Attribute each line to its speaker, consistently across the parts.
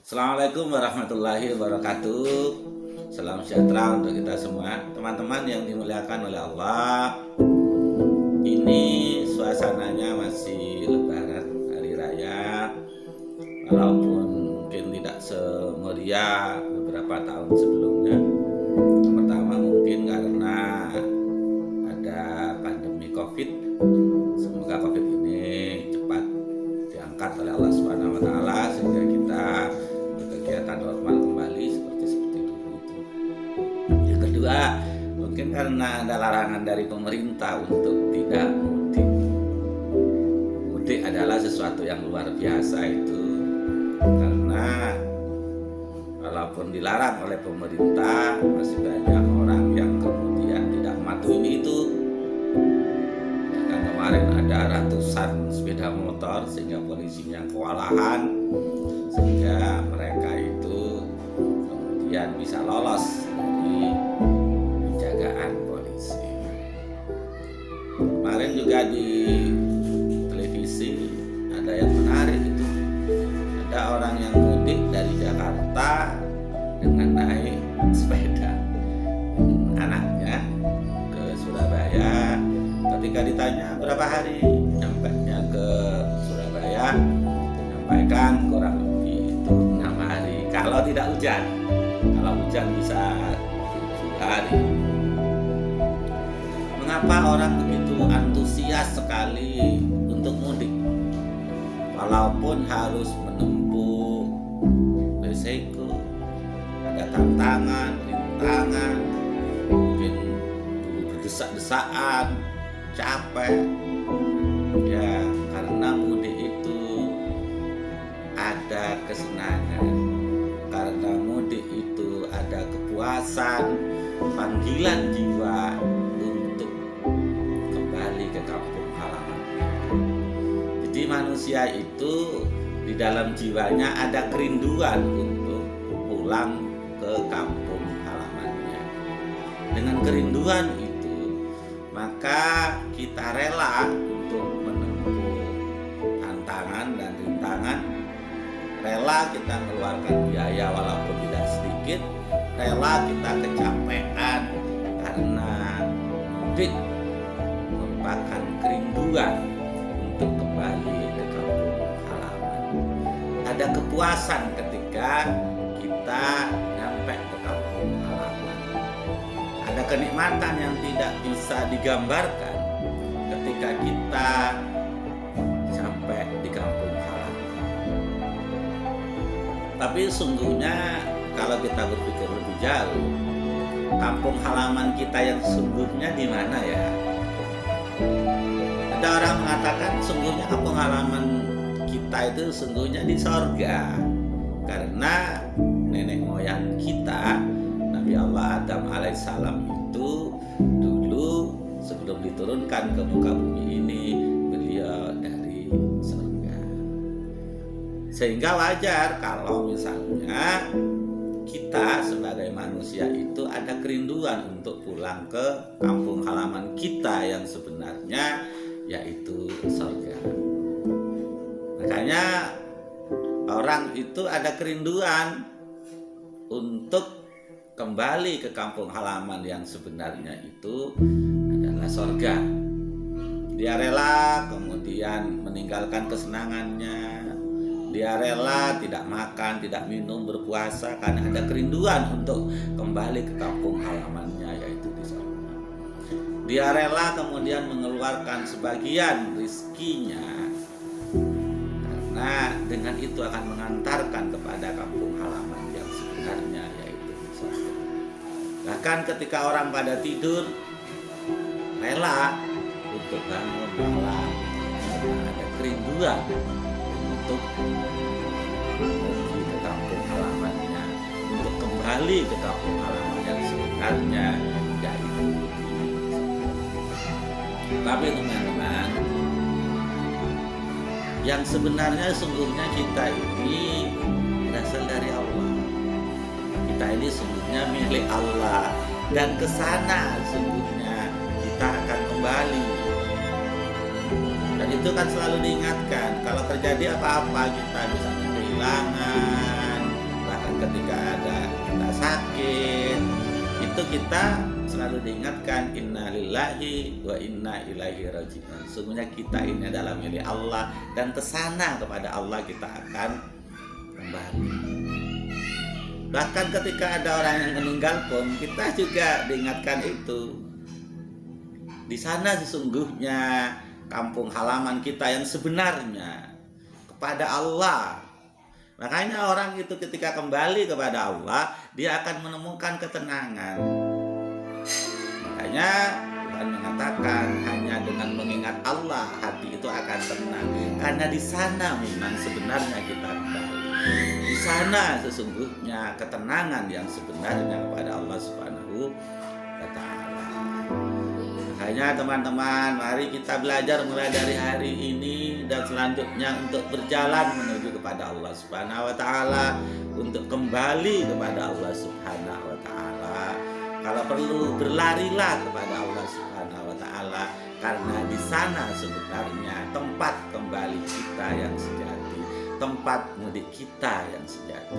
Speaker 1: Assalamualaikum warahmatullahi wabarakatuh. Salam sejahtera untuk kita semua, teman-teman yang dimuliakan oleh Allah. Ini suasananya masih Lebaran, hari raya, walaupun mungkin tidak semeriah beberapa tahun sebelumnya. Yang pertama mungkin karena ada pandemi COVID. Semoga COVID ini cepat diangkat oleh Allah Subhanahu wa taala sehingga kita berkegiatan normal kembali seperti dulu itu. Yang kedua, mungkin karena ada larangan dari pemerintah untuk tidak mudik. Mudik adalah sesuatu yang luar biasa itu, karena walaupun dilarang oleh pemerintah, masih banyak orang yang kemudian tidak mematuhi itu. Kemarin ada ratusan sepeda motor sehingga polisinya kewalahan, sehingga mereka itu kemudian bisa lolos dari penjagaan polisi. Kemarin juga di televisi ada yang menarik itu, ada orang yang mudik dari Jakarta dengan naik sepeda anaknya ke Surabaya. Ketika ditanya berapa hari nyampainya ke Surabaya, menyampaikan kurang lebih itu 6 hari kalau tidak hujan. Kalau hujan bisa 7 hari. Mengapa orang begitu antusias sekali untuk mudik, walaupun harus menempuh resiko, ada tantangan, rintangan, mungkin berdesak-desakan, capek ya, karena mudik itu ada kesenangan, karena mudik itu ada kepuasan, panggilan jiwa untuk kembali ke kampung halaman. Jadi manusia itu di dalam jiwanya ada kerinduan untuk pulang ke kampung halamannya. Dengan kerinduan maka kita rela untuk menempuh tantangan dan rintangan, rela kita mengeluarkan biaya walaupun tidak sedikit, rela kita kecapean karena mudik merupakan kerinduan untuk kembali ke kampung halaman. Ada kepuasan ketika kita nyampe ke kampung halaman. Ada kenikmatan yang tidak bisa digambarkan ketika kita sampai di kampung halaman. Tapi sungguhnya kalau kita berpikir lebih jauh, kampung halaman kita yang sungguhnya di mana ya? Ada orang mengatakan sungguhnya kampung halaman kita itu sungguhnya di sorga, karena nenek moyang kita Nabi Allah Adam alaihissalam itu dulu sebelum diturunkan ke muka bumi ini, beliau dari surga. Sehingga wajar kalau misalnya kita sebagai manusia itu ada kerinduan untuk pulang ke kampung halaman kita yang sebenarnya, yaitu surga. Makanya orang itu ada kerinduan untuk kembali ke kampung halaman yang sebenarnya itu adalah surga. Dia rela kemudian meninggalkan kesenangannya. Dia rela tidak makan, tidak minum, berpuasa karena ada kerinduan untuk kembali ke kampung halamannya, yaitu di surga. Dia rela kemudian mengeluarkan sebagian rizkinya, karena dengan itu akan mengantarkan kepada kampung halaman yang sebenarnya, yaitu di surga. Bahkan ketika orang pada tidur, rela untuk bangun malam karena ada kerinduan untuk pergi ke kampung halamannya, untuk kembali ke kampung halaman yang sebenarnya, yaitu di surga. Tapi teman-teman, yang sebenarnya sungguhnya kita ini berasal dari Allah. Kita ini sungguhnya milik Allah, dan ke sana sungguhnya kita akan kembali. Dan Dan itu kan selalu diingatkan, kalau terjadi apa-apa kita bisa kehilangan, ketika ada kita sakit, itu kita selalu diingatkan inna lillahi wa inna ilaihi raji'un. Sungguhnya kita ini adalah milik Allah dan kesana kepada Allah kita akan kembali. Bahkan ketika ada orang yang meninggal pun kita juga diingatkan itu. Di sana sesungguhnya kampung halaman kita yang sebenarnya kepada Allah. Makanya orang itu ketika kembali kepada Allah, dia akan menemukan ketenangan. Makanya Tuhan mengatakan hanya dengan mengingat Allah hati itu akan tenang. Karena di sana memang sebenarnya kita kembali. Di sana sesungguhnya ketenangan yang sebenarnya kepada Allah Subhanahu wa Ta'ala. Makanya teman-teman, mari kita belajar mulai dari hari ini dan selanjutnya untuk berjalan menuju kepada Allah Subhanahu wa Ta'ala, untuk kembali kepada Allah Subhanahu wa Ta'ala. Kalau perlu berlarilah kepada Allah Subhanahu wa Ta'ala, karena di sana sebenarnya tempat kembali kita yang sejati, tempat mudik kita yang sejati.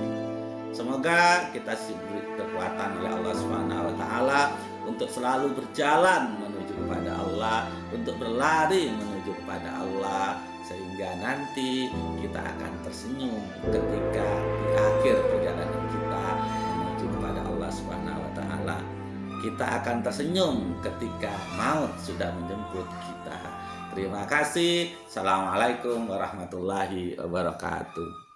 Speaker 1: Semoga kita diberi kekuatan oleh Allah Subhanahu wa Ta'ala untuk selalu berjalan menuju kepada Allah, untuk berlari menuju kepada Allah, sehingga nanti kita akan tersenyum ketika di akhir perjalanan kita menuju kepada Allah Subhanahu wa Ta'ala. Kita akan tersenyum ketika maut sudah menjemput kita. Terima kasih. Assalamualaikum warahmatullahi wabarakatuh.